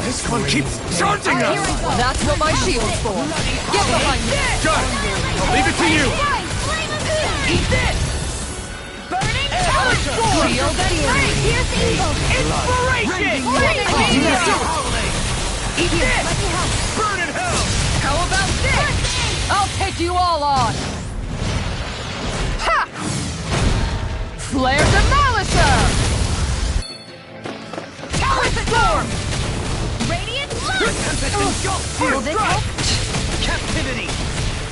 This one keeps charging us! That's what my shield's for. Get behind me! Done! I'll leave it to you! Eat this! Burning Talent Sword! Shield theory! Here's evil! Inspiration! Eat this! Burn in hell! How about this? I'll take you all on! Ha! Flare Demolisher! Talent Storm! Radiant Lust! Will this help? Captivity!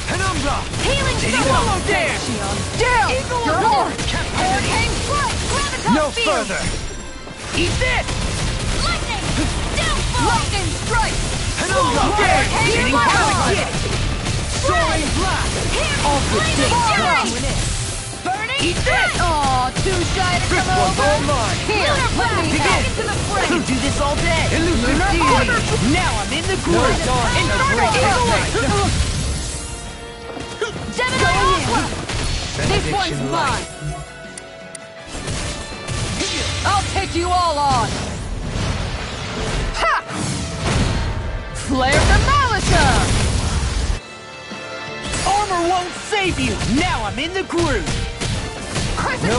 Penumbra! Healing Swallow Storm! Dance! Down! Eagle You're Attack! on! Hurricane Strike! Graviton No Field! further! Eat this! Lightning! Downfall! Lightning Strike! Penumbra! Hurricane Blast! Soaring Blast! All for Fire! Burning Eat this! Aw, too shy to This come one's over! all mine! Here, let me Begin! help! Into the I fray! can do this all day. Elusive deity! Now I'm in the groove. Inferno Eagle! Gemini Aqua! This one's mine! I'll take you all on! Ha! Flare Demolisher! Armor won't save you. Now I'm in the groove. Crescent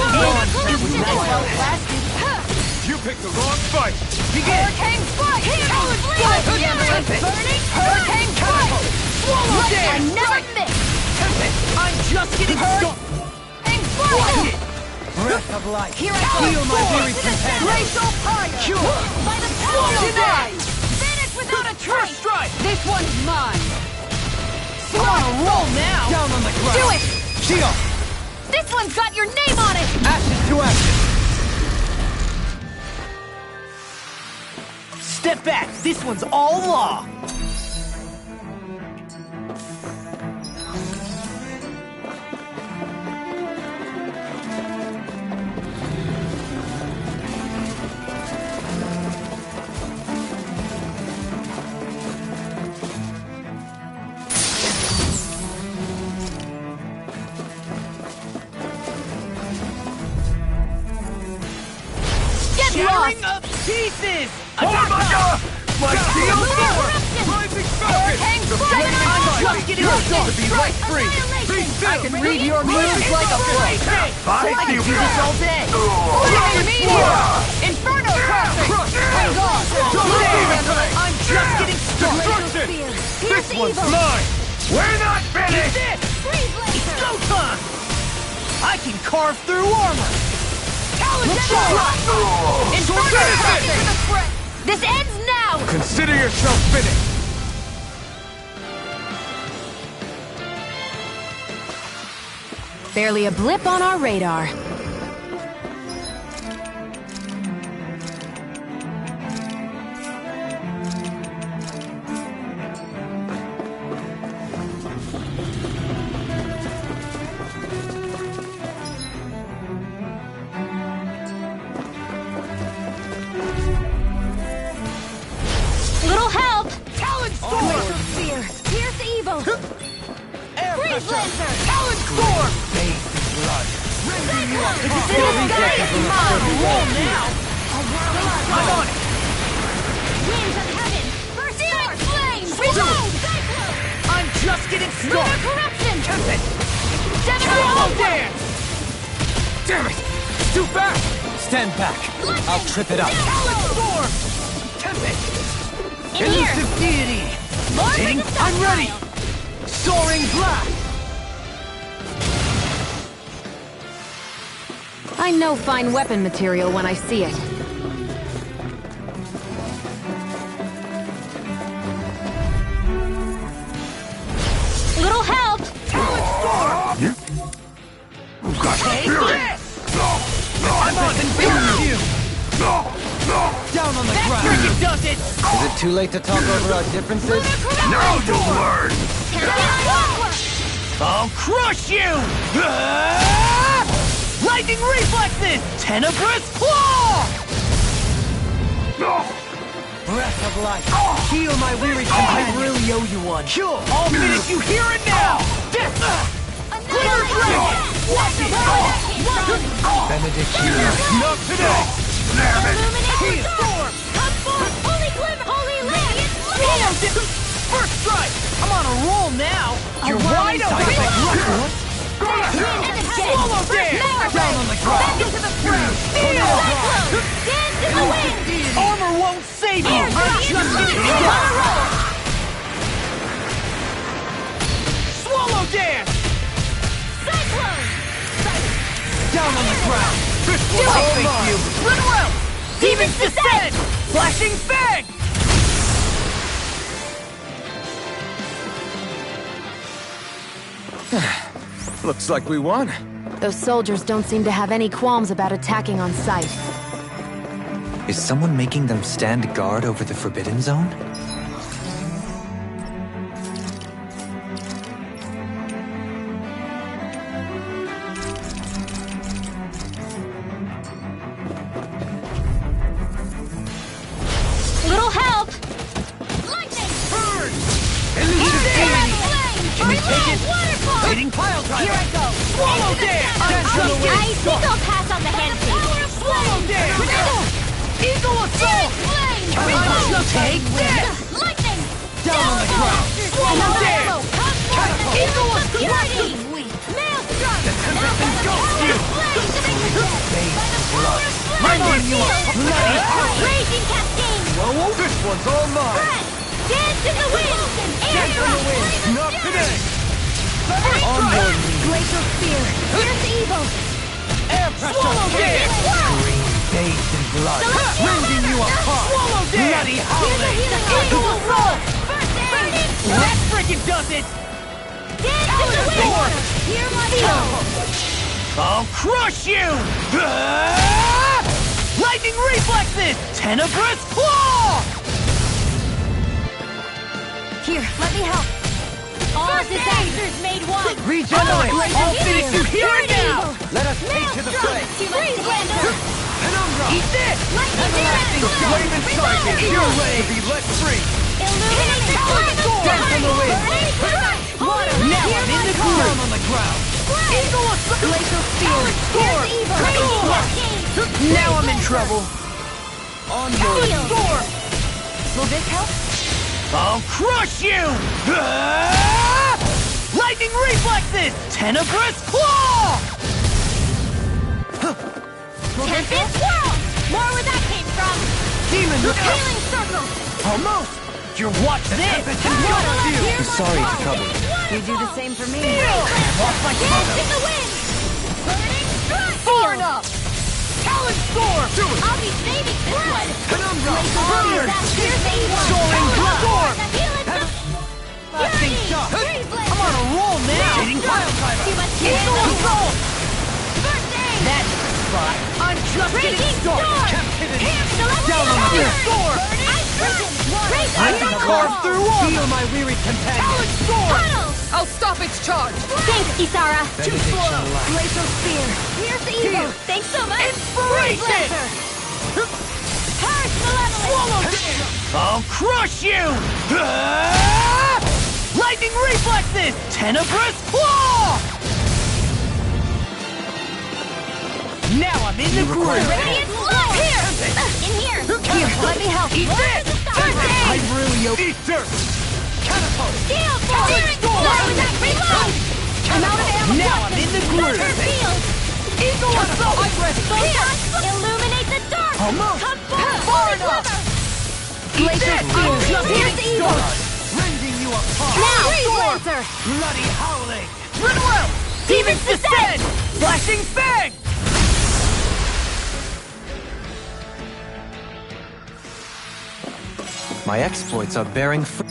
You picked the wrong fight! Hurricane Strike! Talent Blast! Burning Hurricane Strike! Swallow I dance. never miss! I'm just getting started. Hurricane Strike! Breath of life. Here I go! Heal my weary companion. Glacial Fire! Cure. By the power of Denied! God! Vanish without a trace! Strike! This one's mine! I'm on a roll now. Down on the ground. Do it! Shield! This one's got your name on it! Ashes to ashes! Step back. This one's all law. Get Shattering lost! up pieces. Armaga! My shield Lunar force! Eruption! Rising Falcon! Hurricane The Strike! flaming I'm fire! just getting You're started. to be let free! Be Annihilation! still! I can read your moves like a pro. Bye, I can do this all day. Flaming Meteor! Inferno Crossing! Hang on! Don't leave it tonight! I'm just getting started. Destruction! Here's This one's evil! mine! We're not finished! This. Freeze laser! Go time. I can carve through armor. Inferno Crossing! To the fray! This ends now! Consider yourself finished! Barely a blip on our radar. Little help! Talent storm. Glacial Spear! Pierce evil! Air Freeze pressure. laser! Talent storm. Bathed in blood. Cyclone! This This is guy is mine! roll now. I'm on it. Winds of heaven! Burst forth! Flames! Reload! Cyclone! I'm just getting Lunar started. corruption! Tempest. Gemini Swallow Aqua! dance. Damn it! Too back! Stand back. I'll trip it up. Talent storm. Tempest. In here! Elusive deity. Lord Ding. of the I'm ready. Sundial! Soaring blast. I know fine weapon material when I see it. Little help! Take this. I'm on it. You. Down on the ground. That does it. Is it too late to talk over our differences? Now you'll learn! I'll crush you. Ah! Lightning reflexes. Tenebrous claw. Breath of life. Heal my weary companion. I really owe you one. Cure. I'll finish you here and now. Death. Glitter dragon. Watch it. Benediction. Not today! Damn it! Illuminate storm! Come forth! Holy glimmer! Holy roll now! You're wide open! Swallow dance! Down on the ground! Back into the fray! Feel! Dance in the wind! Armor won't save you! I'm just getting started! Swallow dance! Cyclone! Down on the ground! This will face you! Run well! Demon's Descent! Flashing Fang! Looks like we won. Those soldiers don't seem to have any qualms about attacking on sight. Is someone making them stand guard over the Forbidden Zone? Little help! Lightning! Burn! Can you take it? Waterfall! Hitting pile driver! Here I go! Swallow dance! Dance on the I wind! think I'll pass on the handshake. Swallow dance! Eagle assault! Take this! Lightning! Down on the ground! Swallow dance! Eagle Security! Maelstrom! Rending you up! Bloody Raging cascade! Whoa, this one's all mine. Press! Dance in the wind! Air thrust! Not today. Onward! Glacial spear! Here's evil! Air pressure! Swallow dance! Green, bathed in blood. Rending you apart! Swallow dance! Bloody howling! Eagle assault! Burning! That frickin' does it! Dance in the wind! Hear my soul! I'll crush you! Ah! Lightning reflexes! Tenebrous claw! Here, let me help! All disasters made one! Regenerate! I'll finish you here and now! Let us take to the fray. Penumbra. Eat this! Everlasting flame inside me. You're ready to be let free. Illuminate the Dance in the wind! Now I'm in the ground on the ground! Eagle assault! Glacial spear! Score! Now I'm in trouble! Storm! Will this help? I'll crush you! Ah! Lightning reflexes! Tenebrous claw! Tempest Swirl! More where that came from! Demon, look out! Healing Circle! Almost! You're watch this! I'm sorry to trouble you. You do the same for me. Lost my Dance photo! in the wind! Burning Strike! Far enough! Talon storm! I'll be saving this one! Penumbra. Oh, that's here's the one! Soaring storm! Lasting shot! I'm on a roll now! Hitting pile driver! Too much Eagle damage! assault! First aid! That's spot! I'm just Raging getting started! storm! Captivity! Celestial Down on the fire! floor! Ice prison! Raging I can storm! carve through armor! Heal my wearied companion. Talon storm! Puddle! I'll stop its charge! Thanks, Isara! Too slow! Glacial spear! Here's the evil! Thanks so much! Inspiration! Harsh Malevolence! Swallow dance! I'll crush you! Ah! Lightning reflexes! Tenebrous claw! Now I'm in the groove! Radiant light! Here! In here! Here, let me help! Eat this! First I aid! really hope. Eat dirt. Catapult! Steel force! Slow that reload! I'm out of ammo! Now I'm in the groove! Her field! Eagle assault! I'm ready! Illuminate the dark! Almost! Come forward! Far enough! Glacial spear! Here's the evil! Rending you apart! Now! Lancer! Bloody howling! Run well! Demon's Descent! Flashing Fang! My exploits are bearing fruit.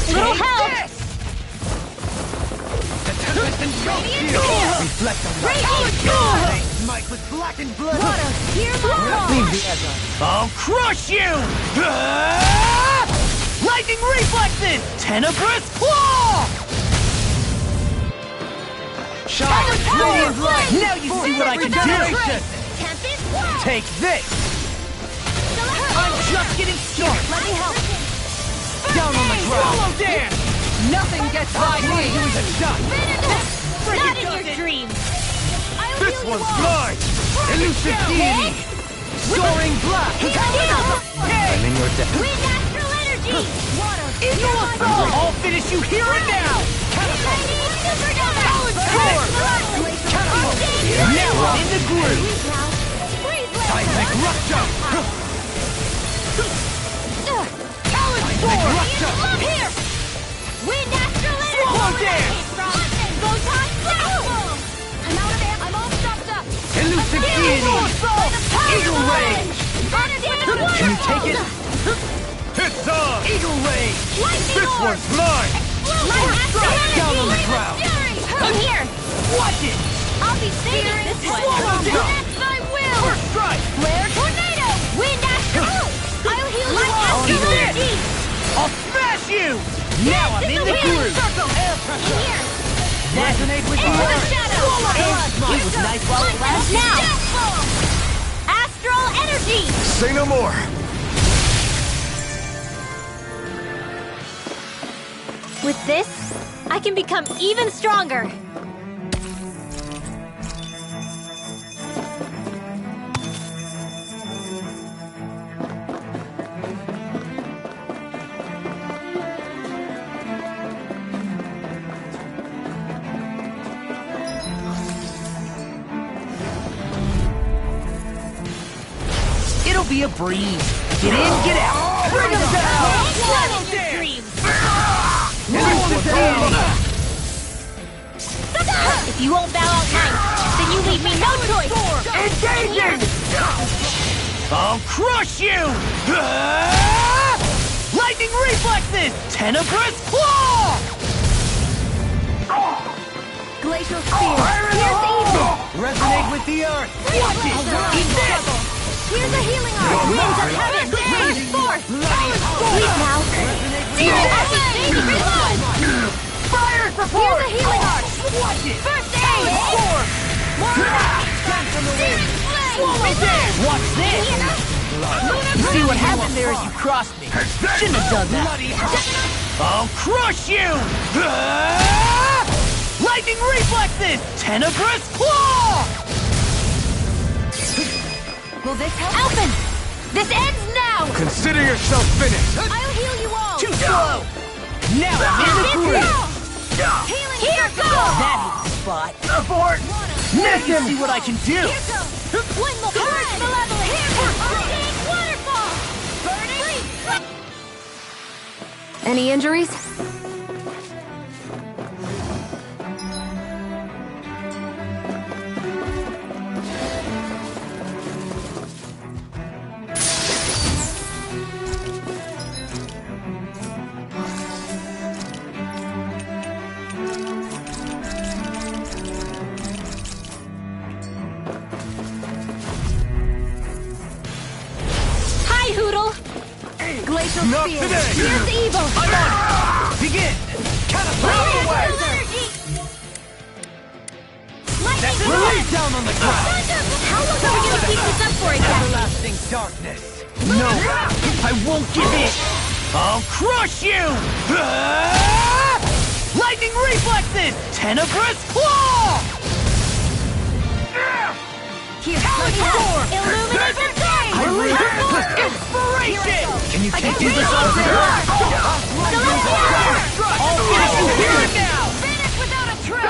Little help! Reflect on my Raging smite with blackened blood. water! Hear my call! Leave the edge on. I'll crush you! Ah! Lightning reflexes! Tenebrous claw! Shine! Radiant light! Now you see what I can do! Tempest Swirl! Take this! I'm just getting started! Let me help! Down on the ground! Swallow dance! Nothing gets by me! Doing a shot! Not in your dreams! I'll This heal you one's all! mine! Elusive deity! Soaring black! I'm in your debt. Wind astral energy! Water! Eagle assault! I'll finish you here and now! Lightning supernova! Now I'm in the groove! Freeze Seismic rupture! Love here! Wind astral energy! Swallow dance! Photon blast! I'm out of ammo. I'm all stopped up. Elusive deity! Eagle range! Can you take it? It's on! Eagle range! This one's mine! Down on the ground! I'm here! Watch it! I'll be saving this one! Swallow down! That's my will! First strike! Flare tornado! Wind astral! I'll heal you I'll astral eat this. energy! I'll smash you! Now I'm in the groove! Air pressure! Here! Resonate with Into the the shadow! It was nice while it lasted. Now! Astral energy! Say no more! With this, I can become even stronger. It'll be a breeze. Get in, get out. Bring them down! Not in your dreams! If you won't bow out nice, then you leave me no choice! Engaging! I'll crush you! Lightning reflexes! Tenebrous claw! Glacial spear. Here's evil. Resonate with the earth! Watch it! Eat this! Here's a healing arm! Winds of heaven! Burst forth! Please now! Fire support! Here's a healing arm! Watch it! First aid! More attack! Searing flame! Resist! Watch this! You see what happened there as you crossed me? Shouldn't have done that. I'll crush you! Lightning reflexes! Tenebrous claw! Will this help? Alphen! This ends now! Consider yourself finished! I'll heal you all! Too slow! Now I'm in the groove! Healing here goes! That hit the spot. Abort! Now you see what I can do! One more purge malevolent! Arcane waterfall! Burning! Any injuries? Hi, Hoodle! Glacial Not spear. today! Here's evil! I'm on it! Begin! Catapult away! Energy! Lightning Release down on the ground! How long are we gonna keep this up for exactly? Everlasting darkness! No! I won't give in! I'll crush you! Lightning reflexes! Tenebrous claw! Here, let me help. Illuminate the day! Inspiration! Can you take this all day? I'll finish you here and now! Finish without a trace!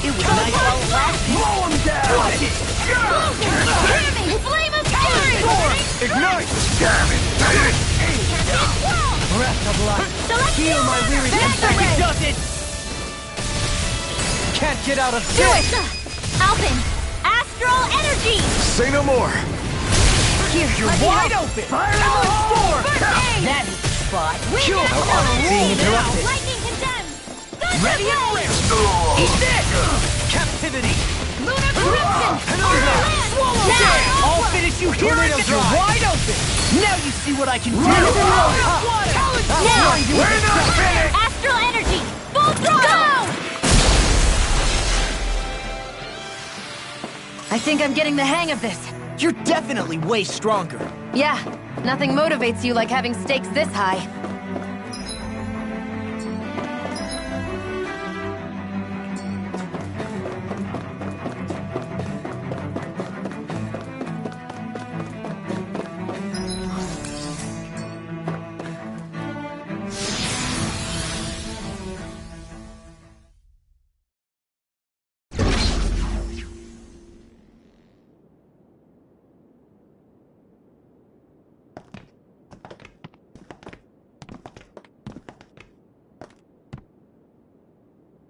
It was nice while it lasted. Blow him down! Watch it! Damning flame of fury! Ignite! Damn it! Breath of life! Heal my weary Second does it! Can't get out of Do this! it! Alphen! Astral energy! Say no more! Here, you're wide open! Fire in the storm! That hit the spot! Cure! Being interrupted! Lightning condemned! Ready and ready! Eat this! Captivity! Lunar corruption! Swallow down! I'll finish you here and you're wide open! Now you see what I can do! We're not finished! Astral energy! Full throttle! I think I'm getting the hang of this. You're definitely way stronger. Yeah, nothing motivates you like having stakes this high.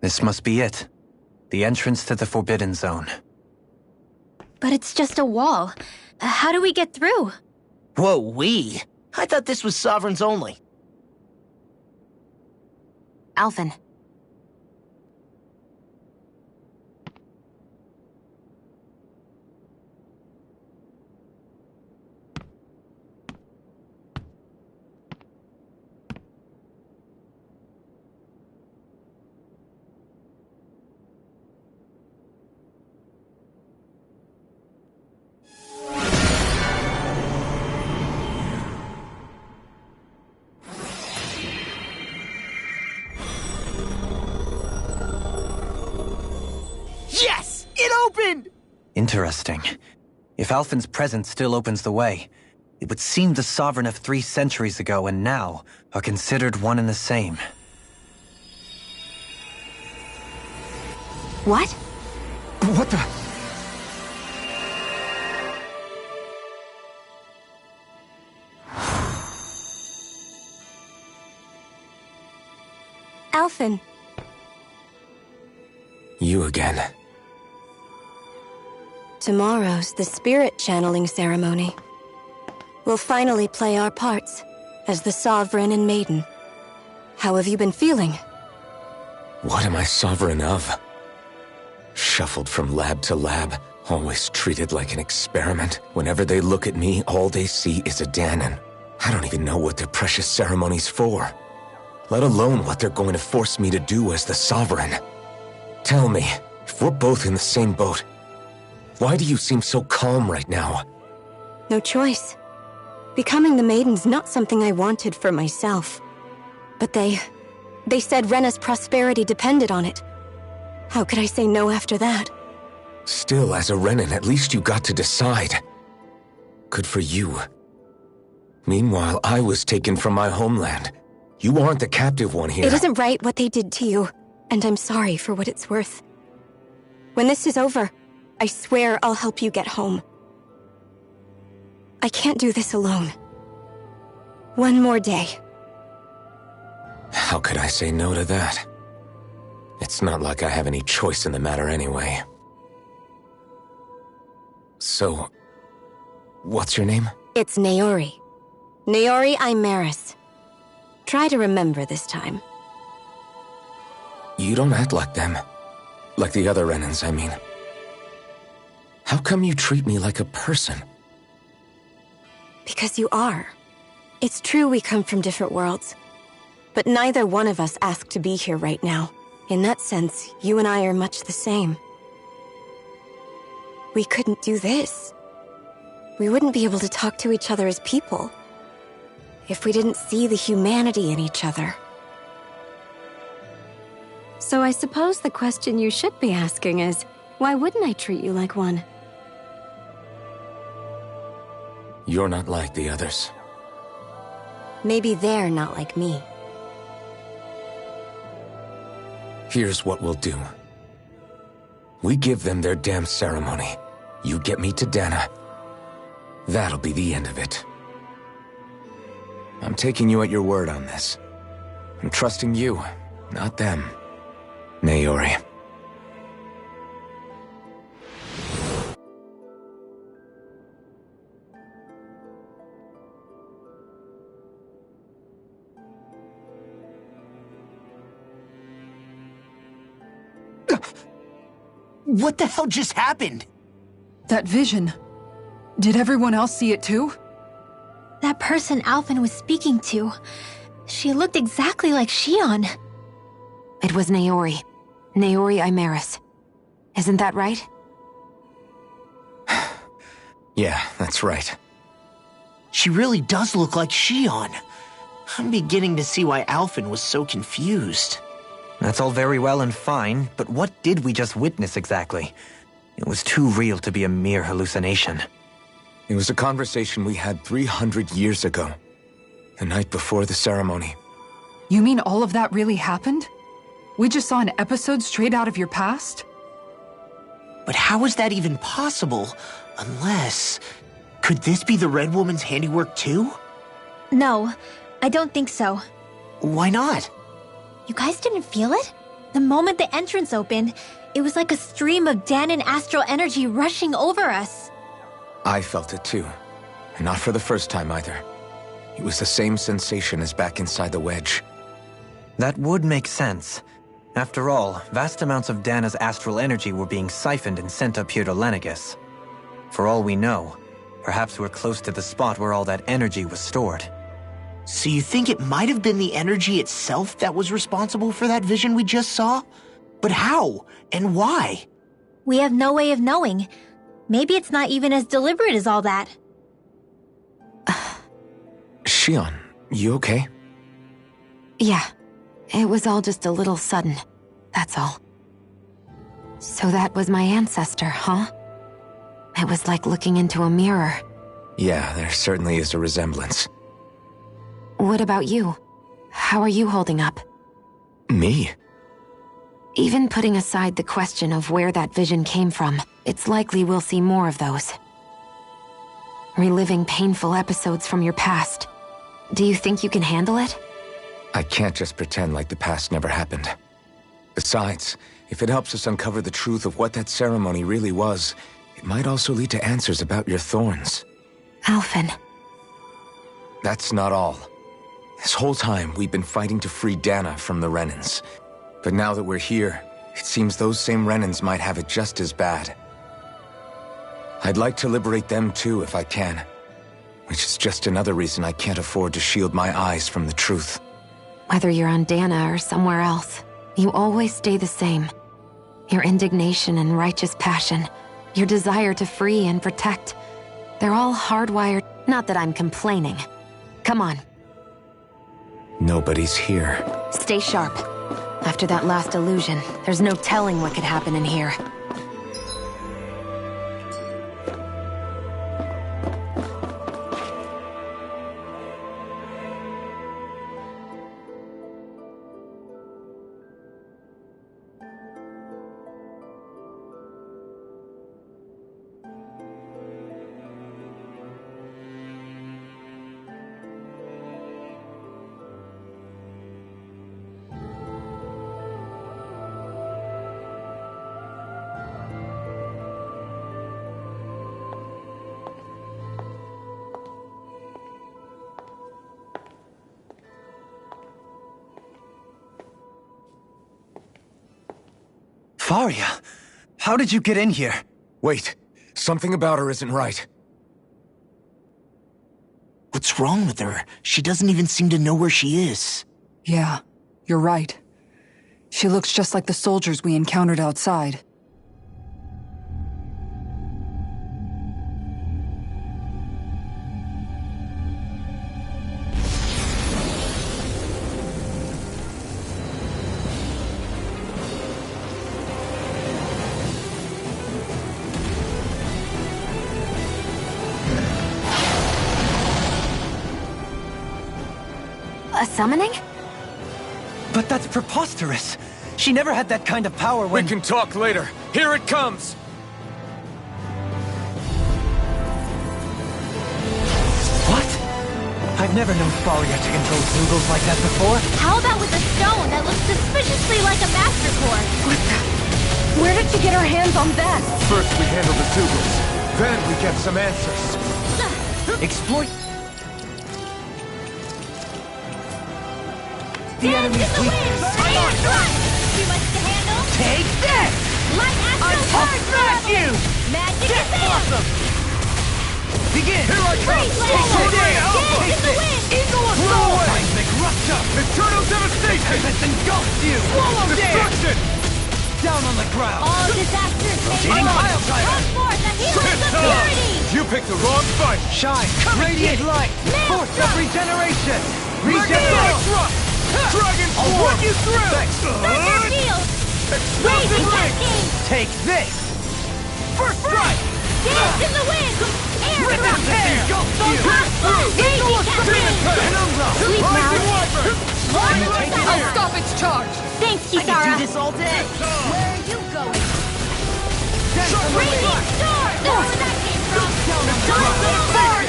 This must be it. The entrance to the Forbidden Zone. But it's just a wall. How do we get through? Whoa, we? I thought this was Sovereigns only. Alphen. Yes! It opened! Interesting. If Alphen's presence still opens the way, it would seem the Sovereign of 3 centuries ago and now are considered one and the same. What? What the? Alphen. You again. Tomorrow's the spirit channeling ceremony. We'll finally play our parts as the Sovereign and Maiden. How have you been feeling? What am I sovereign of? Shuffled from lab to lab, always treated like an experiment. Whenever they look at me, all they see is a Danon. I don't even know what their precious ceremony's for, let alone what they're going to force me to do as the Sovereign. Tell me, if we're both in the same boat, why do you seem so calm right now? No choice. Becoming the Maiden's not something I wanted for myself. But they said Rena's prosperity depended on it. How could I say no after that? Still, as a Renan, at least you got to decide. Good for you. Meanwhile, I was taken from my homeland. You aren't the captive one here. It isn't right what they did to you, and I'm sorry for what it's worth. When this is over, I swear I'll help you get home. I can't do this alone. One more day. How could I say no to that? It's not like I have any choice in the matter anyway. So, what's your name? It's Naori. Naori Imaris. Try to remember this time. You don't act like them. Like the other Renans, I mean. How come you treat me like a person? Because you are. It's true we come from different worlds. But neither one of us asked to be here right now. In that sense, you and I are much the same. We couldn't do this. We wouldn't be able to talk to each other as people if we didn't see the humanity in each other. So I suppose the question you should be asking is, why wouldn't I treat you like one? You're not like the others. Maybe they're not like me. Here's what we'll do. We give them their damn ceremony. You get me to Dana. That'll be the end of it. I'm taking you at your word on this. I'm trusting you, not them. Naori. What the hell just happened? That vision. Did everyone else see it too? That person Alphen was speaking to, she looked exactly like Shion. It was Naori. Naori Imaris. Isn't that right? Yeah, that's right. She really does look like Shion. I'm beginning to see why Alphen was so confused. That's all very well and fine, but what did we just witness exactly? It was too real to be a mere hallucination. It was a conversation we had 300 years ago. The night before the ceremony. You mean all of that really happened? We just saw an episode straight out of your past? But how is that even possible? Unless... Could this be the Red Woman's handiwork too? No, I don't think so. Why not? You guys didn't feel it? The moment the entrance opened, it was like a stream of Danon astral energy rushing over us. I felt it too. And not for the first time either. It was the same sensation as back inside the wedge. That would make sense. After all, vast amounts of Dana's astral energy were being siphoned and sent up here to Lenegus. For all we know, perhaps we're close to the spot where all that energy was stored. So you think it might have been the energy itself that was responsible for that vision we just saw? But how? And why? We have no way of knowing. Maybe it's not even as deliberate as all that. Shion, you okay? Yeah. It was all just a little sudden. That's all. So that was my ancestor, huh? It was like looking into a mirror. Yeah, there certainly is a resemblance. What about you? How are you holding up? Me? Even putting aside the question of where that vision came from, it's likely we'll see more of those. Reliving painful episodes from your past. Do you think you can handle it? I can't just pretend like the past never happened. Besides, if it helps us uncover the truth of what that ceremony really was, it might also lead to answers about your thorns. Alphen. That's not all. This whole time, we've been fighting to free Dana from the Renans. But now that we're here, it seems those same Renans might have it just as bad. I'd like to liberate them too if I can. Which is just another reason I can't afford to shield my eyes from the truth. Whether you're on Dana or somewhere else, you always stay the same. Your indignation and righteous passion, your desire to free and protect, they're all hardwired. Not that I'm complaining. Come on. Nobody's here. Stay sharp. After that last illusion, there's no telling what could happen in here. Faria, how did you get in here? Wait, something about her isn't right. What's wrong with her? She doesn't even seem to know where she is. Yeah, you're right. She looks just like the soldiers we encountered outside. A summoning? But that's preposterous. She never had that kind of power when— We can talk later. Here it comes! What? I've never known Faria to control Zoogles like that before. How about with a stone that looks suspiciously like a master core? What the? Where did she get her hands on that? First we handle the Zoogles, then we get some answers. Exploit the Dance enemy's in the wind! weakness. Too much to handle? Take this! Light astral charge smash level! you! Magic advance! Begin! Here I come! Freeze Take level! it down! Dance in Take the this! wind! Eagle Assault! Seismic Rupture! Eternal devastation! This engulfs you! Swallow Destruction! Down on the ground! All disasters may Rotating fall! pile driver! Come forth, the healers of purity! You picked the wrong fight! Shine! Radiant light! Force of regeneration! Regeneration! Regeneration! Dragon I'll Swarm! run you through! Thunder field! Raging cascade! Take this! First strike! Dance in the wind! Air Rip out thrust! this engulfs you! Raging cascade! Penumbra! Sleep Blazing loud! Wyvern! Lord take Rosetta! it. Stop its charge! Thanks, Kisara! all day! Where are you going? Radiant Radiant storm! That's where that came from! Dark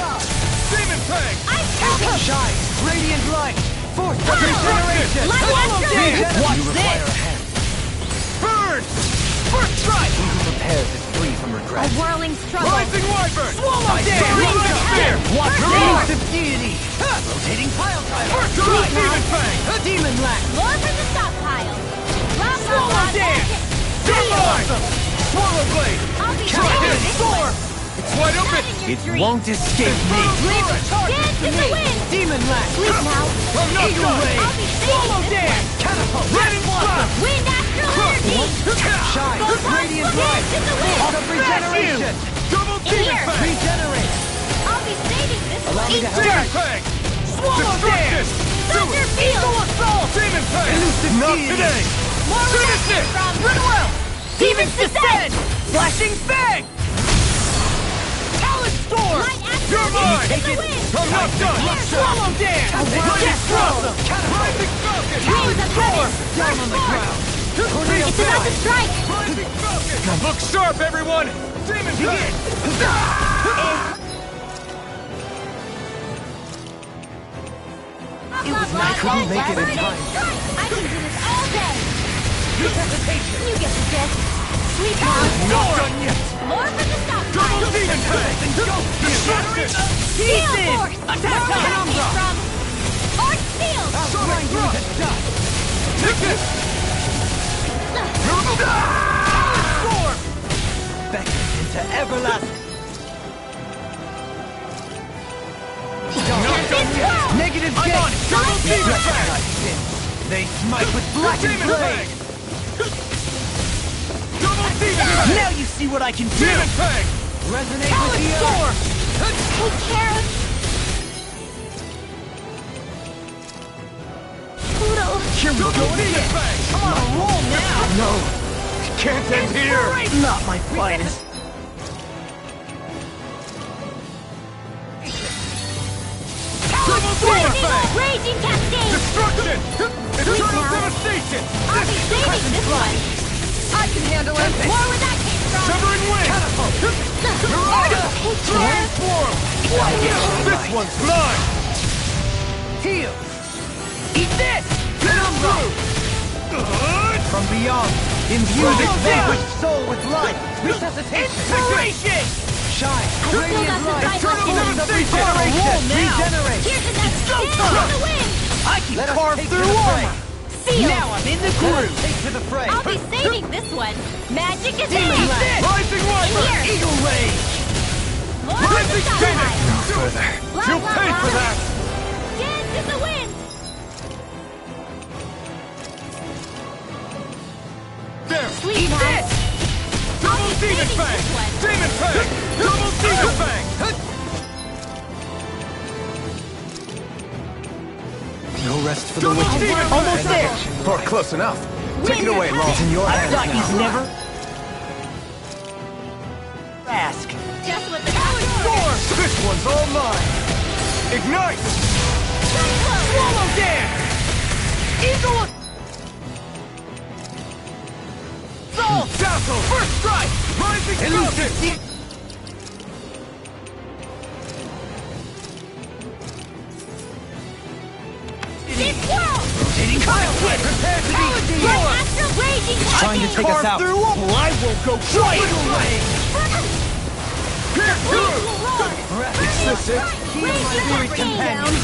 Demon Fang! Ice Tempest! Shine! Radiant light! Force of regeneration! Light astral! Watch this! Wyvern! First strike! He who prepares is free from A regret. whirling struggle. Rising Wyvern! Swallow dance! Wind of Fear! Watch the First use of deity! Rotating pile driver! First strike! Demon Fang! A demon lash! More for the stockpile. Blah, blah, Swallow blah, dance! that's it. Deadline! Swallow Blade! I'll be Try saving it! this Storm! one. It's wide open! Having your It dream. won't escape me! Dance in the wind. Demon lash! Sleep now. I'm not Eagle done! ray! I'll be Swallow saving this dance! one. Catapult! Red Blossom! Wind astral energy. Shine! Photons Radiant will light! dance in the wind. Art of regeneration! Double Demon Here. Fang! Regenerate! I'll be saving this Allow one. me to help. Demon Fang! Swallow dance! Thunder field. Demon Fang! Elusive Not deity. today! More Finish reaction it! from Goodwill! Demons Descend. Flashing fang! Talon storm! Light astral You're dance mine. in Take the it. wind. I'm not done! Swallow dance! Rising Blossom! Rising Falcon! Winds of heaven. Down on the ground! Tornado It's about to strike. Rising Falcon! Look sharp, everyone! Demon Fang! It was I couldn't make it in time. I can do this all day. Resuscitation! You get the gist. Sleep now. Not done yet! More for the Double stockpile. Demon Fang! Steel Pieces! force. Attack More Penumbra! reaction from Arch Field. I'll grind you to dust! Take this! Storm! Beckon into everlasting! Not done yet! Negative I'm gate! on it! Double Demon Blessed Fang! I sin. They smite with blackened Demon blade! Fang! Double Demon Fang! Now you see what I can do! Demon Fang! Resonate with the storm! Take care of Pluto. Here we go Double Demon again! Fang! I'm on a roll now! No! Can't end here! Not my finest! Double Demon Fang! Raging Cascade. Destruction! Eternal now. devastation! I'll be saving this one. I can handle it! More where that came from. Severing Wind! Take care. Swarm! This one's mine! Heal! Eat this! Penumbra! From beyond, imbue this vanquished soul with light! Resuscitation! Inspiration! Shine! I still got Radiant some light! fight left in Winds me. of regeneration! Regenerate! Here's another dance in the wind. I can carve through armor! Field. Now I'm in the groove! Take to the fray! I'll be saving this one. Magic is Demon in. Blast! Rising Wyvern! Here. Eagle ray! More for the Rising stockpile. Demon! Further. Blah, You'll blah, pay for blah. that! Dance in the wind. There! Sleep now. Double be Demon saving Fang! this one. Demon Fang! Double Demon Fang! No rest for the Double wicked. Demon Fang! Almost there! Or close enough. Take it Wind away, of Law. heaven. It's in your I hands thought now. you'd never ask. Just what the power Storm! This one's all mine! Ignite! Swallow dance! Eagle! Salt! Dazzle! First strike! Rising Elusive! Falcon! Rotating pile whip! Prepare to be Light astral raging Trying to cascade. take us out. through well, I won't go quite away! Winds will roar. Is this it? Heal my Raging weary cascade. companion!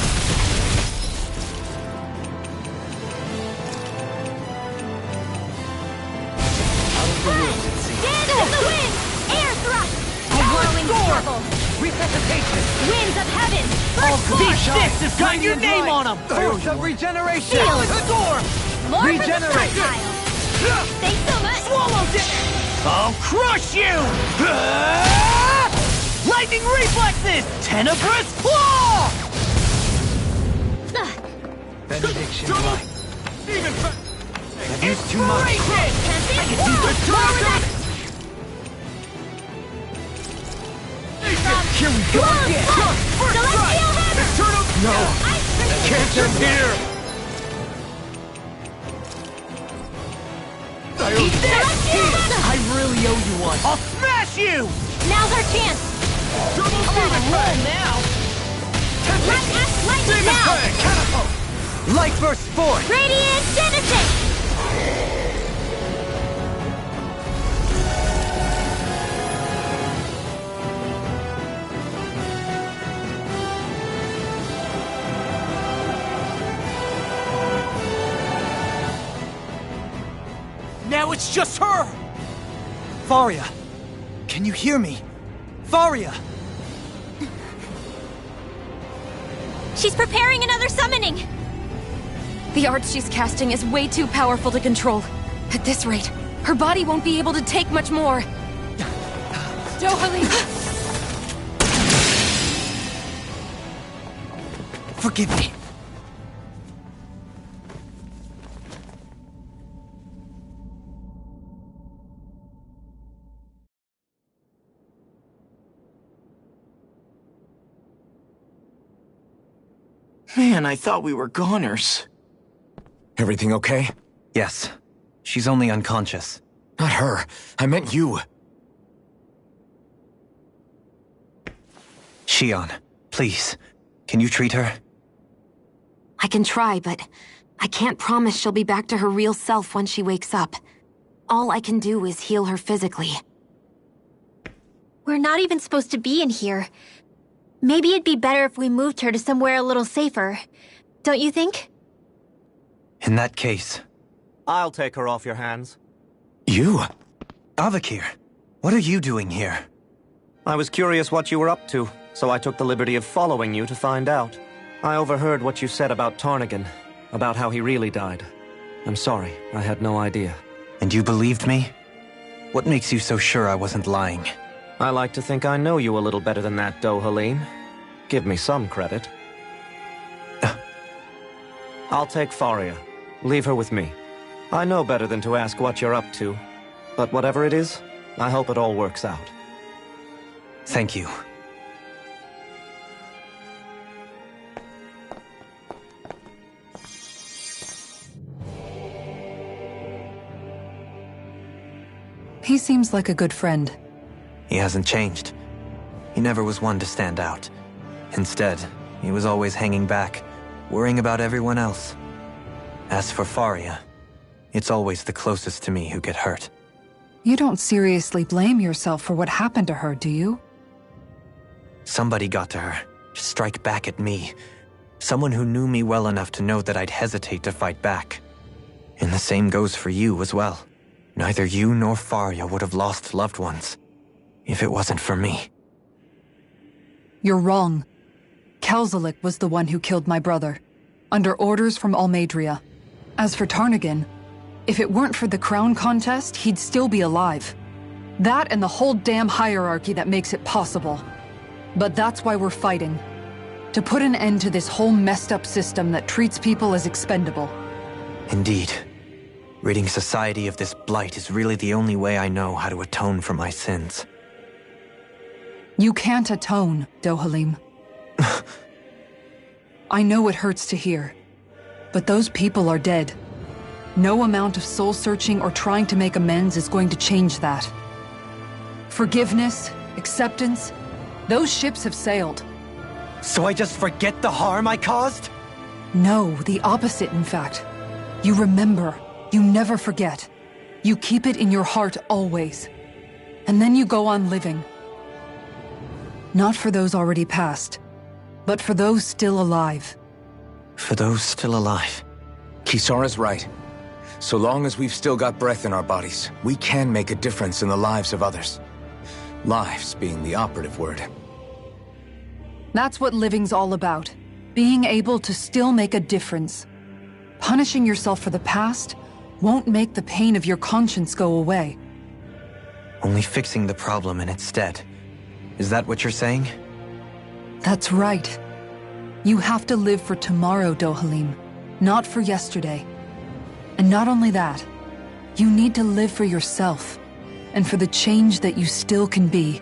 Dance in the wind. Air thrust. A whirling struggle. Resuscitation! Winds of heaven. All First Deep force. Fist has got your name on them! Force of regeneration! Field. Storm! More for the Regenerate. stockpile. Thanks so much. Swallow it! I'll crush you! Lightning reflexes! Tenebrous claw! Benediction light. Demon Fang! I've used too much. I can do this. Here we go again! Celestial hammer. Eternal... No! Ice Can't end here! Eat this! Celestial I really owe you one. I'll smash you! Now's our chance. Double Demon Fang! now! Lightning Demon now. Fang! Catapult! Light burst forth! Radiant Genesis. it's just her! Faria! Can you hear me? Faria! She's preparing another summoning! The art she's casting is way too powerful to control. At this rate, her body won't be able to take much more. Dohalim! Forgive me. Man, I thought we were goners. Everything okay? Yes. She's only unconscious. Not her. I meant you. Shion, please. Can you treat her? I can try, but I can't promise she'll be back to her real self when she wakes up. All I can do is heal her physically. We're not even supposed to be in here. Maybe it'd be better if we moved her to somewhere a little safer. Don't you think? In that case... I'll take her off your hands. You? Avakir, what are you doing here? I was curious what you were up to, so I took the liberty of following you to find out. I overheard what you said about Tarnigan, about how he really died. I'm sorry, I had no idea. And you believed me? What makes you so sure I wasn't lying? I like to think I know you a little better than that, Dohalim. Give me some credit. I'll take Faria. Leave her with me. I know better than to ask what you're up to. But whatever it is, I hope it all works out. Thank you. He seems like a good friend. He hasn't changed. He never was one to stand out. Instead, he was always hanging back, worrying about everyone else. As for Faria, it's always the closest to me who get hurt. You don't seriously blame yourself for what happened to her, do you? Somebody got to her, to strike back at me. Someone who knew me well enough to know that I'd hesitate to fight back. And the same goes for you as well. Neither you nor Faria would have lost loved ones, if it wasn't for me. You're wrong. Kelzalik was the one who killed my brother, under orders from Almadria. As for Tarnigan, if it weren't for the crown contest, he'd still be alive. That and the whole damn hierarchy that makes it possible. But that's why we're fighting. To put an end to this whole messed up system that treats people as expendable. Indeed. Ridding society of this blight is really the only way I know how to atone for my sins. You can't atone, Dohalim. I know it hurts to hear, but those people are dead. No amount of soul-searching or trying to make amends is going to change that. Forgiveness, acceptance, those ships have sailed. So I just forget the harm I caused? No, the opposite, in fact. You remember. You never forget. You keep it in your heart always. And then you go on living. Not for those already passed, but for those still alive. For those still alive. Kisara's right. So long as we've still got breath in our bodies, we can make a difference in the lives of others. Lives being the operative word. That's what living's all about. Being able to still make a difference. Punishing yourself for the past won't make the pain of your conscience go away. Only fixing the problem in its stead. Is that what you're saying? That's right. You have to live for tomorrow, Dohalim, not for yesterday. And not only that, you need to live for yourself, and for the change that you still can be.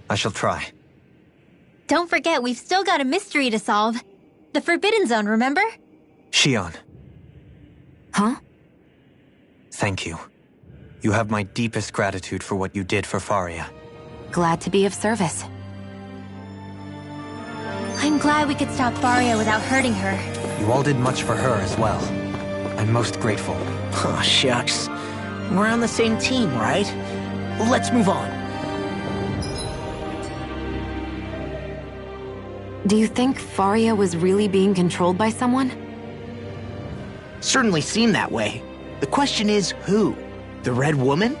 I shall try. Don't forget, we've still got a mystery to solve. The Forbidden Zone, remember? Shion. Huh? Thank you. You have my deepest gratitude for what you did for Faria. Glad to be of service. I'm glad we could stop Faria without hurting her. You all did much for her as well. I'm most grateful. Oh, shucks. We're on the same team, right? Let's move on. Do you think Faria was really being controlled by someone? Certainly seemed that way. The question is, who? The Red Woman?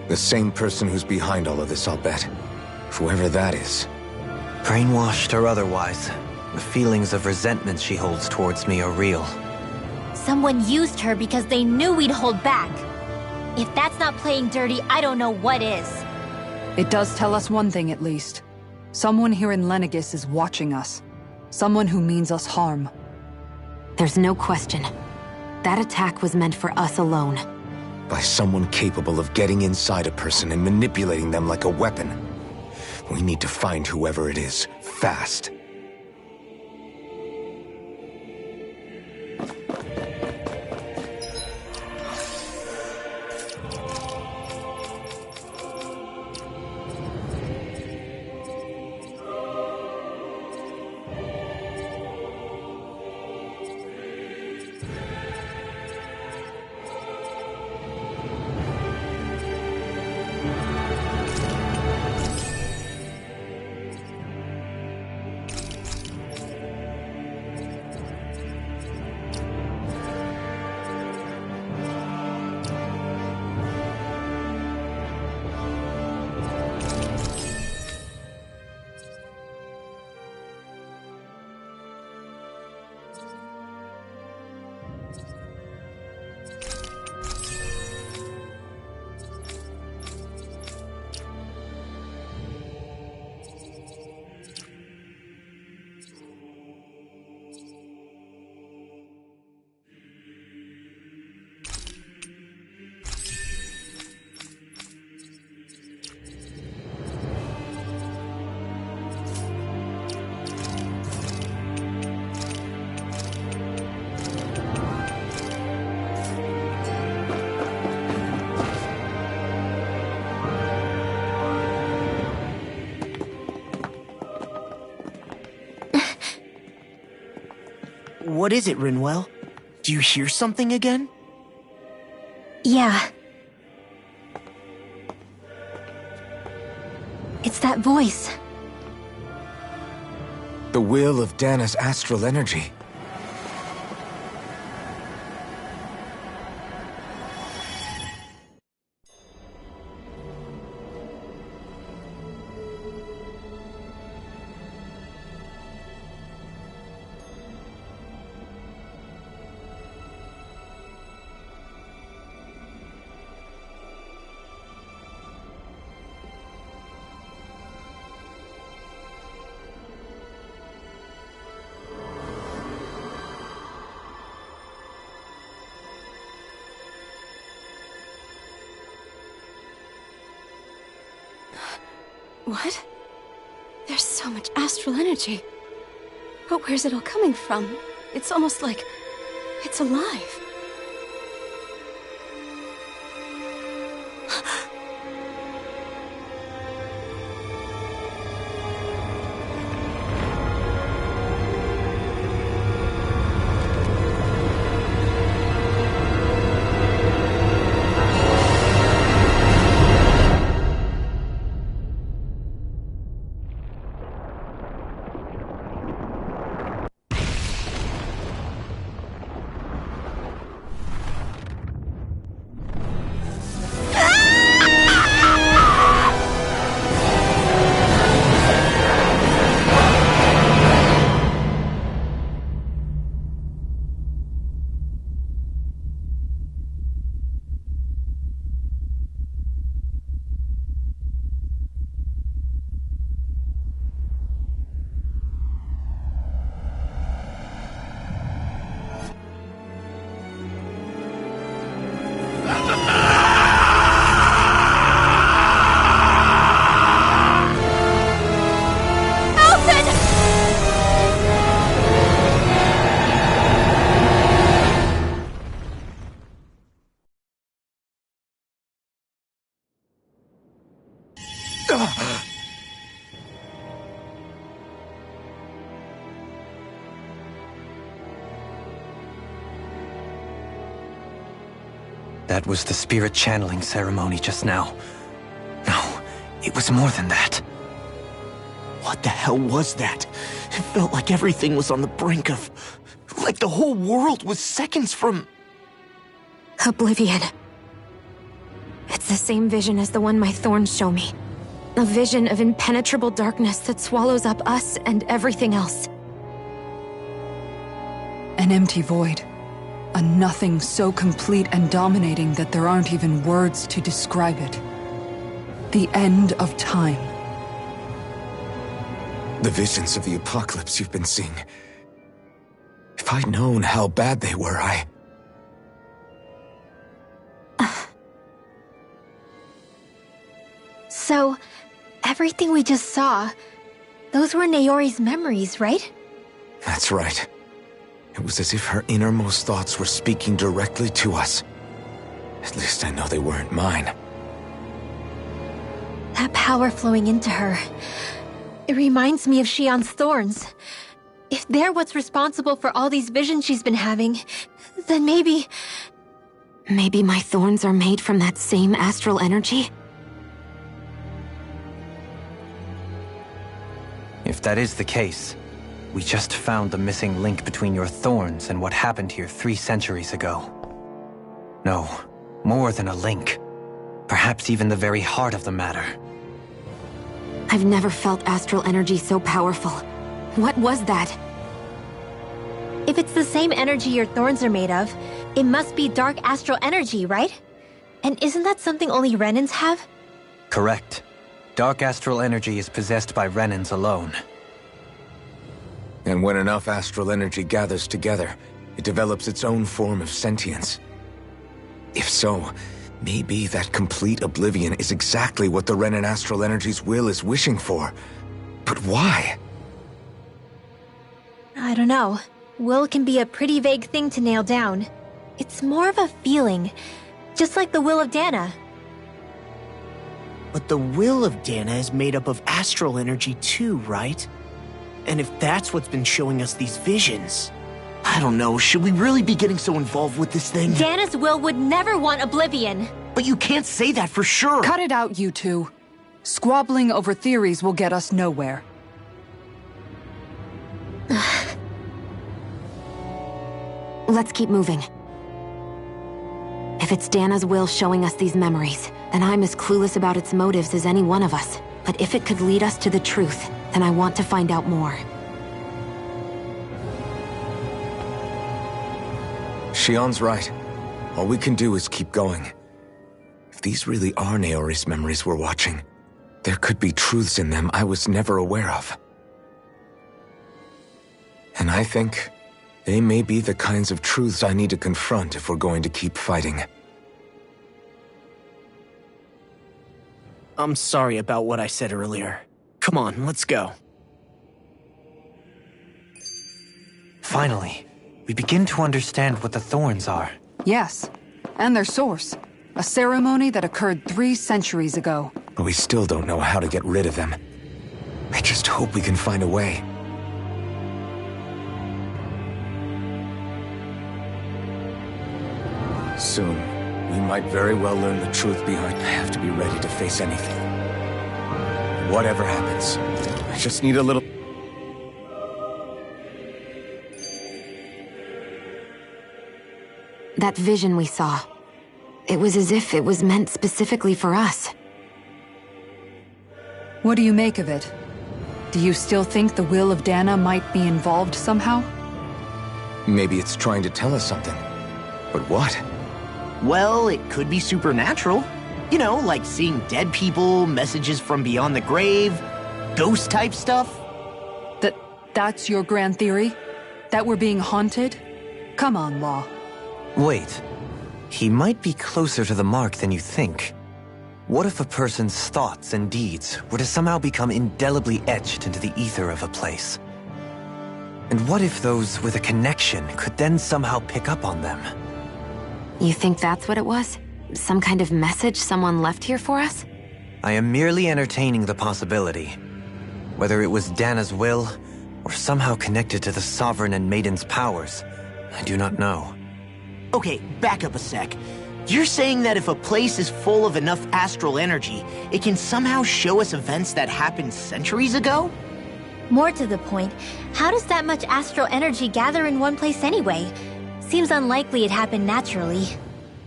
The same person who's behind all of this, I'll bet. Whoever that is. Brainwashed or otherwise, the feelings of resentment she holds towards me are real. Someone used her because they knew we'd hold back. If that's not playing dirty, I don't know what is. It does tell us one thing at least. Someone here in Lenegis is watching us. Someone who means us harm. There's no question. That attack was meant for us alone. By someone capable of getting inside a person and manipulating them like a weapon. We need to find whoever it is, fast. What is it, Rinwell? Do you hear something again? Yeah. It's that voice. The will of Dana's astral energy. What? There's so much astral energy. But where's it all coming from? It's almost like it's alive. That was the spirit channeling ceremony just now. No, it was more than that. What the hell was that? It felt like everything was on the brink of... like the whole world was seconds from... Oblivion. It's the same vision as the one my thorns show me. A vision of impenetrable darkness that swallows up us and everything else. An empty void. A nothing so complete and dominating that there aren't even words to describe it. The end of time. The visions of the apocalypse you've been seeing. If I'd known how bad they were, So, everything we just saw, those were Naori's memories, right? That's right. It was as if her innermost thoughts were speaking directly to us. At least I know they weren't mine. That power flowing into her. It reminds me of Shion's thorns. If they're what's responsible for all these visions she's been having, then maybe... Maybe my thorns are made from that same astral energy? If that is the case, we just found the missing link between your thorns and what happened here 3 centuries ago. No, more than a link. Perhaps even the very heart of the matter. I've never felt astral energy so powerful. What was that? If it's the same energy your thorns are made of, it must be dark astral energy, right? And isn't that something only Renans have? Correct. Dark astral energy is possessed by Renans alone. And when enough astral energy gathers together, it develops its own form of sentience. If so, maybe that complete oblivion is exactly what the Renan astral energy's will is wishing for. But why? I don't know. Will can be a pretty vague thing to nail down. It's more of a feeling, just like the will of Dana. But the will of Dana is made up of astral energy too, right? And if that's what's been showing us these visions... I don't know, should we really be getting so involved with this thing? Dana's will would never want oblivion. But you can't say that for sure! Cut it out, you two. Squabbling over theories will get us nowhere. Let's keep moving. If it's Dana's will showing us these memories, then I'm as clueless about its motives as any one of us. But if it could lead us to the truth, then I want to find out more. Shion's right. All we can do is keep going. If these really are Naori's memories we're watching, there could be truths in them I was never aware of. And I think they may be the kinds of truths I need to confront if we're going to keep fighting. I'm sorry about what I said earlier. Come on, let's go. Finally, we begin to understand what the thorns are. Yes, and their source. A ceremony that occurred 3 centuries ago. But we still don't know how to get rid of them. I just hope we can find a way. Soon, we might very well learn the truth behind. I have to be ready to face anything. Whatever happens, I just need a little... That vision we saw. It was as if it was meant specifically for us. What do you make of it? Do you still think the will of Dana might be involved somehow? Maybe it's trying to tell us something. But what? Well, it could be supernatural. You know, like seeing dead people, messages from beyond the grave, ghost-type stuff. That's your grand theory? That we're being haunted? Come on, Law. Wait. He might be closer to the mark than you think. What if a person's thoughts and deeds were to somehow become indelibly etched into the ether of a place? And what if those with a connection could then somehow pick up on them? You think that's what it was? Some kind of message someone left here for us? I am merely entertaining the possibility. Whether it was Dana's will, or somehow connected to the Sovereign and Maiden's powers, I do not know. Okay, back up a sec. You're saying that if a place is full of enough astral energy, it can somehow show us events that happened centuries ago? More to the point, how does that much astral energy gather in one place anyway? Seems unlikely it happened naturally.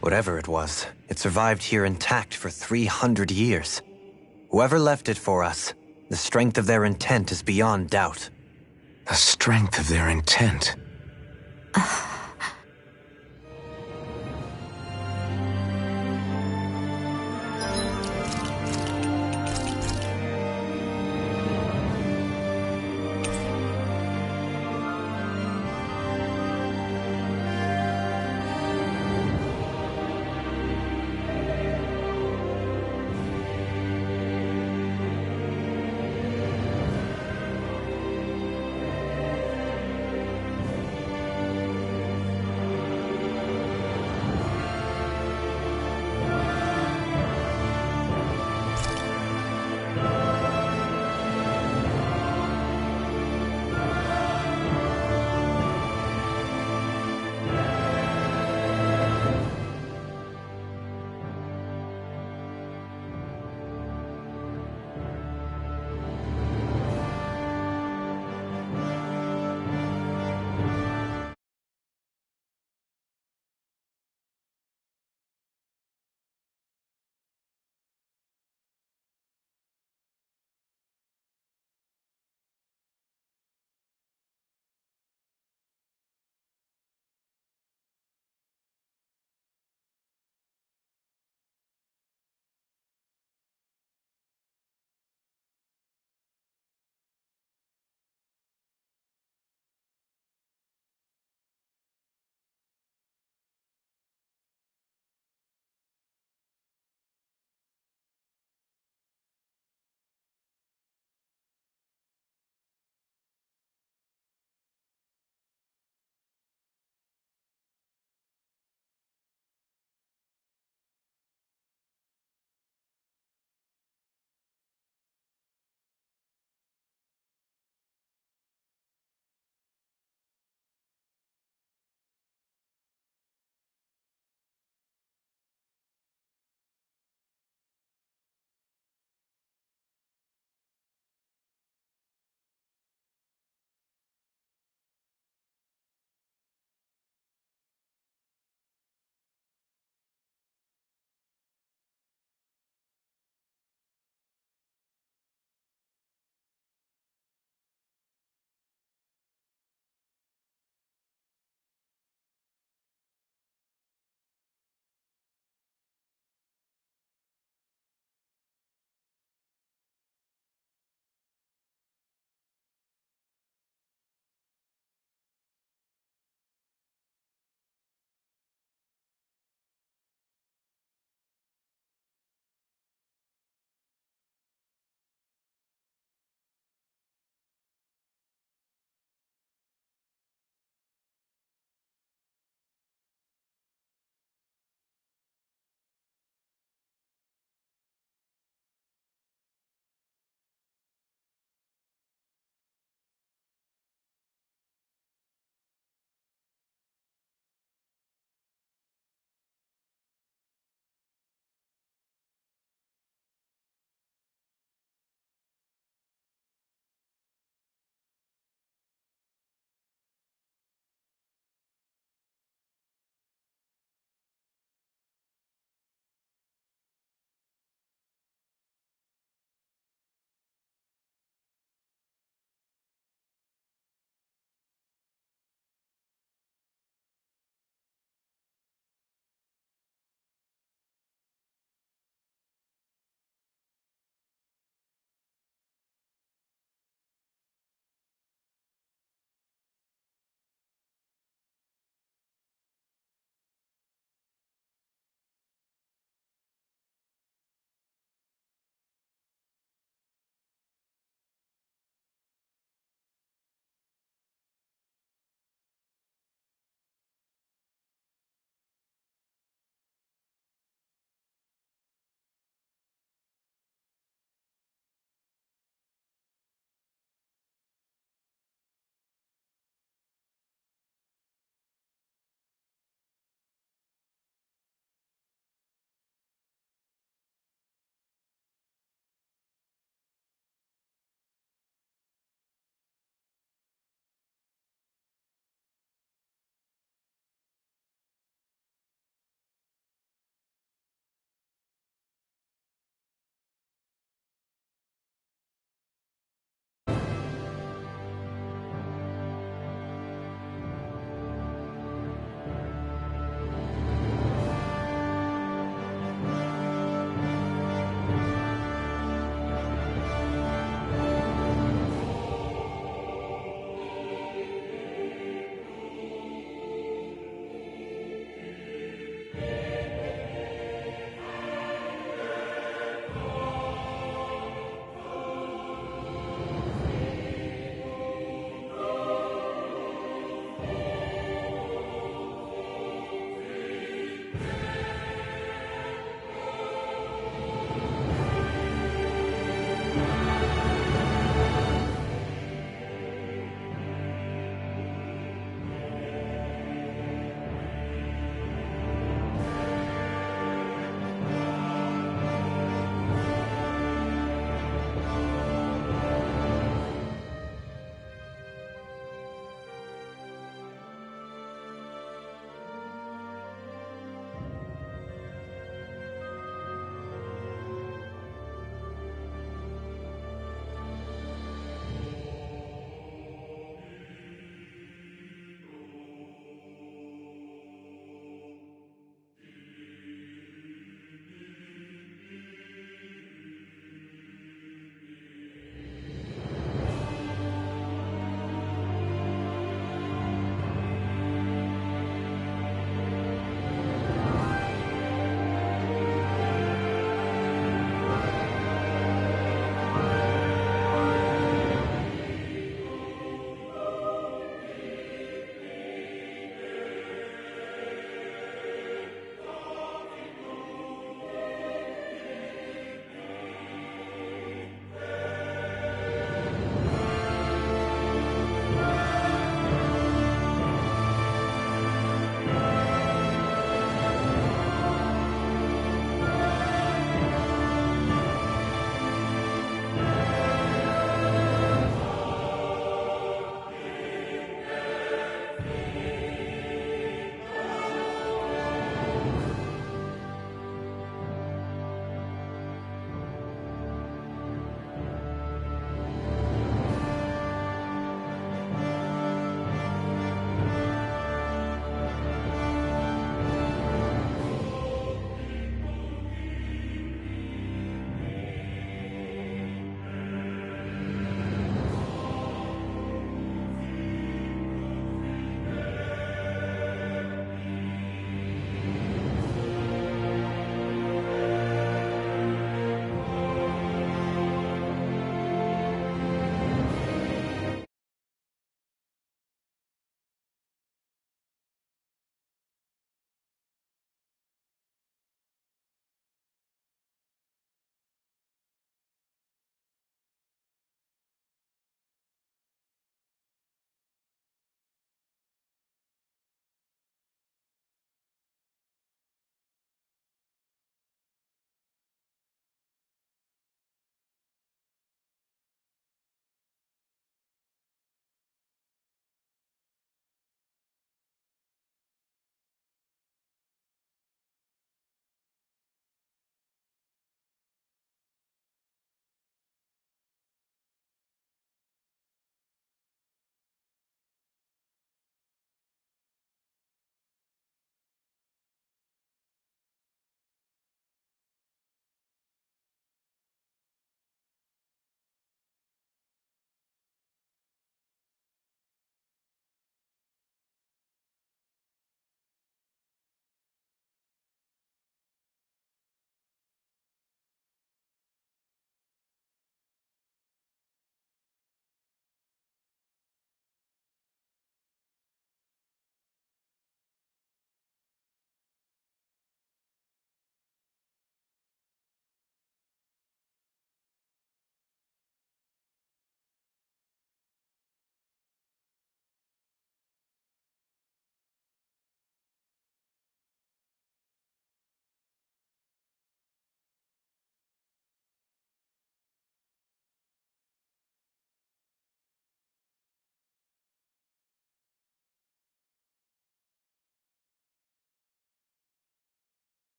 Whatever it was, it survived here intact for 300 years. Whoever left it for us, the strength of their intent is beyond doubt. The strength of their intent.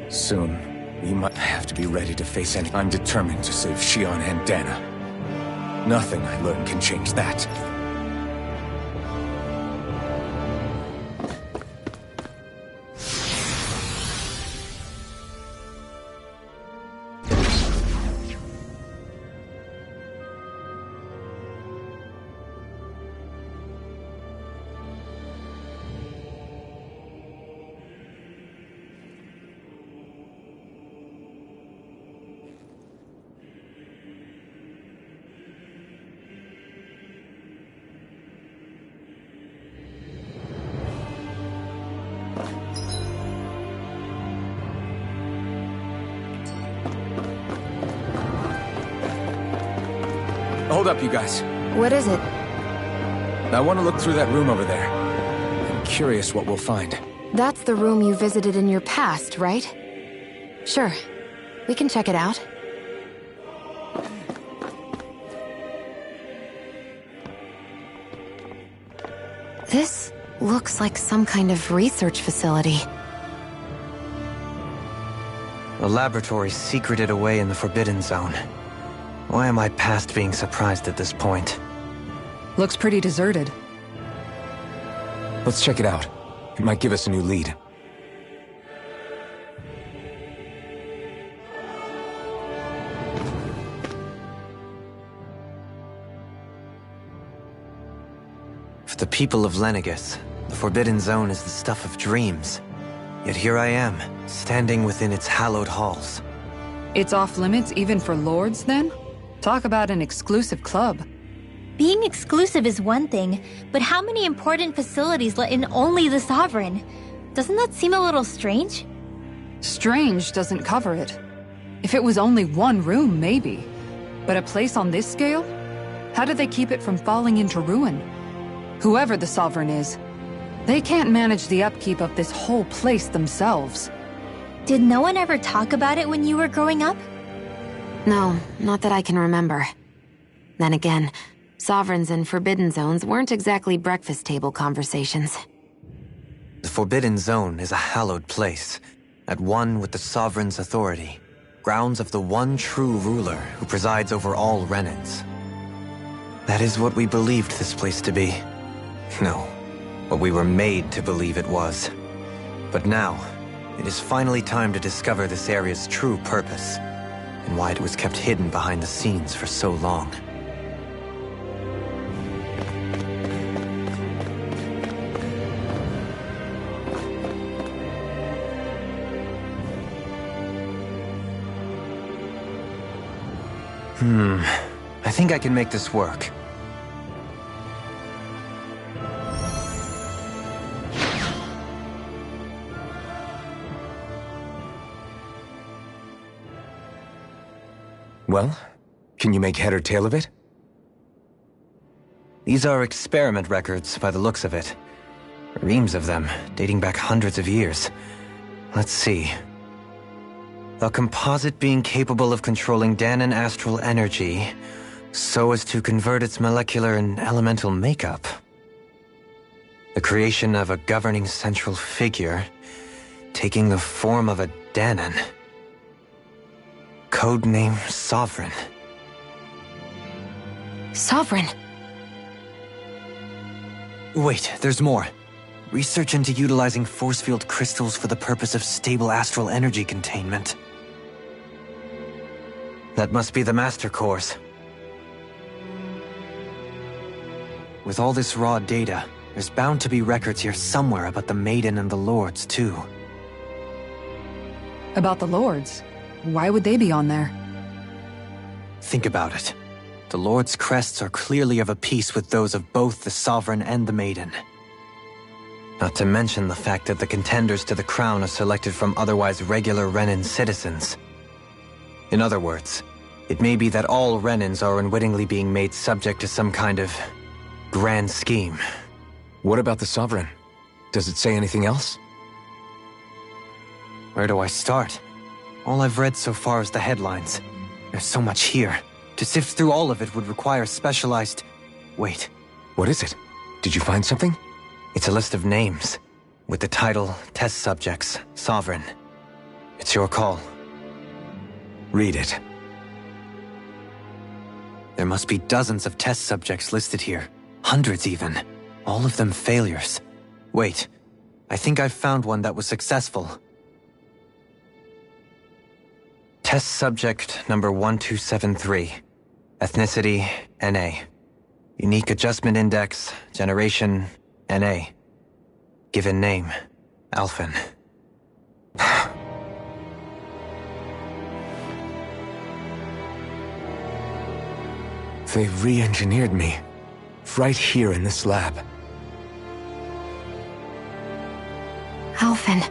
Soon, we might have to be ready to face any. I'm determined to save Xion and Dana. Nothing I learn can change that. Hold up, you guys. What is it? I want to look through that room over there. I'm curious what we'll find. That's the room you visited in your past, right? Sure. We can check it out. This looks like some kind of research facility. A laboratory secreted away in the Forbidden Zone. Why am I past being surprised at this point? Looks pretty deserted. Let's check it out. It might give us a new lead. For the people of Lenegis, the Forbidden Zone is the stuff of dreams. Yet here I am, standing within its hallowed halls. It's off limits even for lords, then? Talk about an exclusive club. Being exclusive is one thing, but how many important facilities let in only the Sovereign? Doesn't that seem a little strange? Strange doesn't cover it. If it was only one room, maybe. But a place on this scale? How do they keep it from falling into ruin? Whoever the Sovereign is, they can't manage the upkeep of this whole place themselves. Did no one ever talk about it when you were growing up? No, not that I can remember. Then again, Sovereigns and Forbidden Zones weren't exactly breakfast table conversations. The Forbidden Zone is a hallowed place, at one with the Sovereign's authority, grounds of the one true ruler who presides over all Renans. That is what we believed this place to be. No, what we were made to believe it was. But now, it is finally time to discover this area's true purpose, and why it was kept hidden behind the scenes for so long. I think I can make this work. Well, can you make head or tail of it? These are experiment records by the looks of it. Reams of them, dating back hundreds of years. Let's see. A composite being capable of controlling Danan astral energy so as to convert its molecular and elemental makeup. The creation of a governing central figure, taking the form of a Danan. Codename Sovereign. Sovereign! Wait, there's more. Research into utilizing force field crystals for the purpose of stable astral energy containment. That must be the Master Cores. With all this raw data, there's bound to be records here somewhere about the Maiden and the Lords, too. About the Lords? Why would they be on there? Think about it. The Lord's crests are clearly of a piece with those of both the Sovereign and the Maiden. Not to mention the fact that the contenders to the crown are selected from otherwise regular Renan citizens. In other words, it may be that all Renans are unwittingly being made subject to some kind of grand scheme. What about the Sovereign? Does it say anything else? Where do I start? All I've read so far is the headlines. There's so much here. To sift through all of it would require specialized... Wait. What is it? Did you find something? It's a list of names, with the title, Test Subjects, Sovereign. It's It's your call. Read it. There must be dozens of test subjects listed here. Hundreds even. All of them failures. Wait, I think I've found one that was successful. Test subject number 1273. Ethnicity, NA. Unique adjustment index, generation, NA. Given name, Alphen. They re-engineered me. Right here in this lab. Alphen.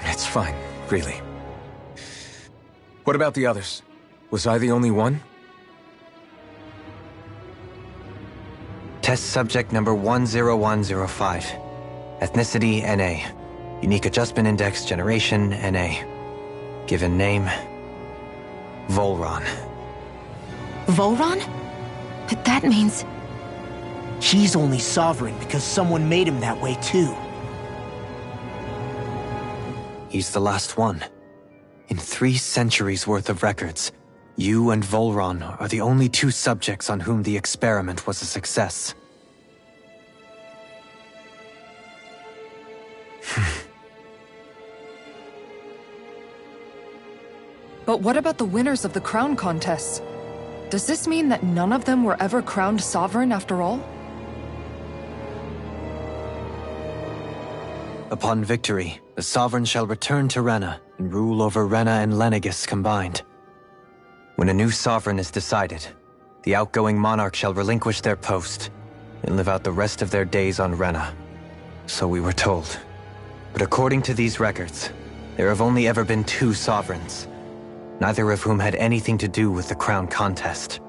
It's fine, really. What about the others? Was I the only one? Test subject number 10105. Ethnicity, NA. Unique adjustment index, generation, NA. Given name, Volron. Volron? But that means... He's only sovereign because someone made him that way too. He's the last one. In 3 centuries worth of records, you and Volron are the only 2 subjects on whom the experiment was a success. But what about the winners of the crown contests? Does this mean that none of them were ever crowned sovereign after all? Upon victory, the Sovereign shall return to Rena and rule over Rena and Lenegis combined. When a new Sovereign is decided, the outgoing monarch shall relinquish their post and live out the rest of their days on Rena. So we were told. But according to these records, there have only ever been 2 Sovereigns, neither of whom had anything to do with the crown contest.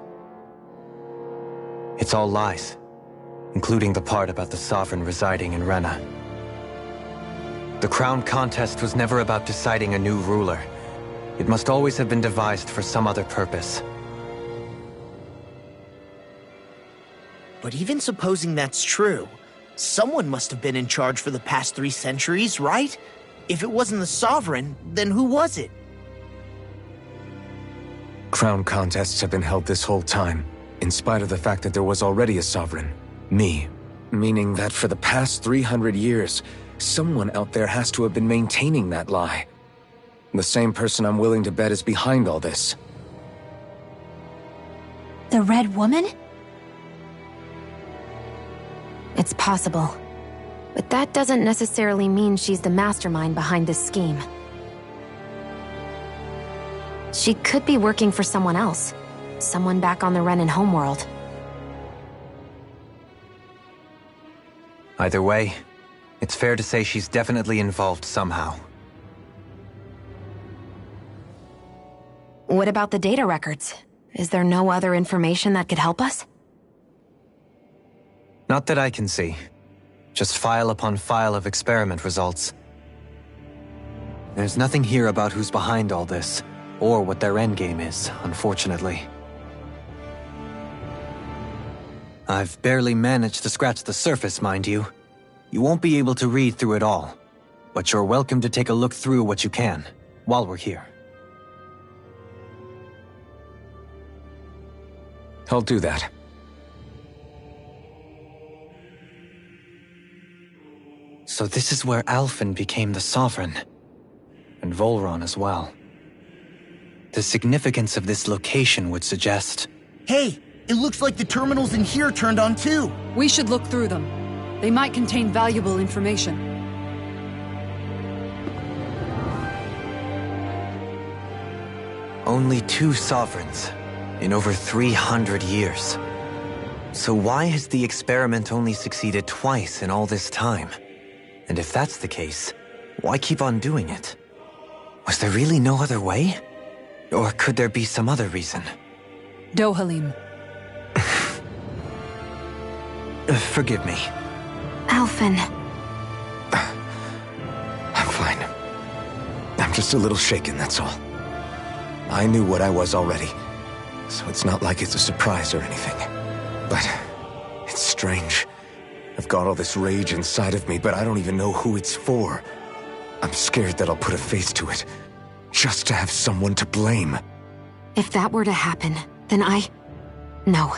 It's all lies, including the part about the Sovereign residing in Rena. The crown contest was never about deciding a new ruler. It must always have been devised for some other purpose. But even supposing that's true, someone must have been in charge for the past 3 centuries, right? If it wasn't the Sovereign, then who was it? Crown contests have been held this whole time, in spite of the fact that there was already a sovereign. Me. Meaning that for the past 300 years, someone out there has to have been maintaining that lie. The same person I'm willing to bet is behind all this. The Red Woman? It's possible. But that doesn't necessarily mean she's the mastermind behind this scheme. She could be working for someone else. Someone back on the Renan homeworld. Either way, it's fair to say she's definitely involved somehow. What about the data records? Is there no other information that could help us? Not that I can see. Just file upon file of experiment results. There's nothing here about who's behind all this, or what their endgame is, unfortunately. I've barely managed to scratch the surface, mind you. You won't be able to read through it all, but you're welcome to take a look through what you can, while we're here. I'll do that. So this is where Alphen became the Sovereign, and Volron as well. The significance of this location would suggest... Hey, it looks like the terminals in here turned on too. We should look through them. They might contain valuable information. Only 2 Sovereigns in over 300 years. So why has the experiment only succeeded twice in all this time? And if that's the case, why keep on doing it? Was there really no other way? Or could there be some other reason? Dohalim. Forgive me. Alphen. I'm fine. I'm just a little shaken, that's all. I knew what I was already, so it's not like it's a surprise or anything. But it's strange. I've got all this rage inside of me, but I don't even know who it's for. I'm scared that I'll put a face to it, just to have someone to blame. If that were to happen, then No.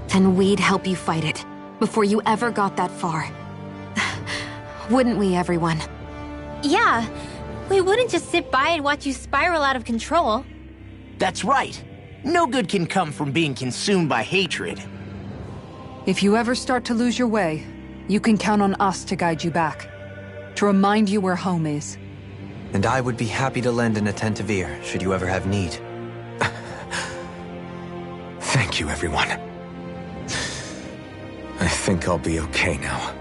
Then we'd help you fight it, before you ever got that far. Wouldn't we, everyone? Yeah, we wouldn't just sit by and watch you spiral out of control. That's right. No good can come from being consumed by hatred. If you ever start to lose your way, you can count on us to guide you back. To remind you where home is. And I would be happy to lend an attentive ear, should you ever have need. Thank you, everyone. I think I'll be okay now.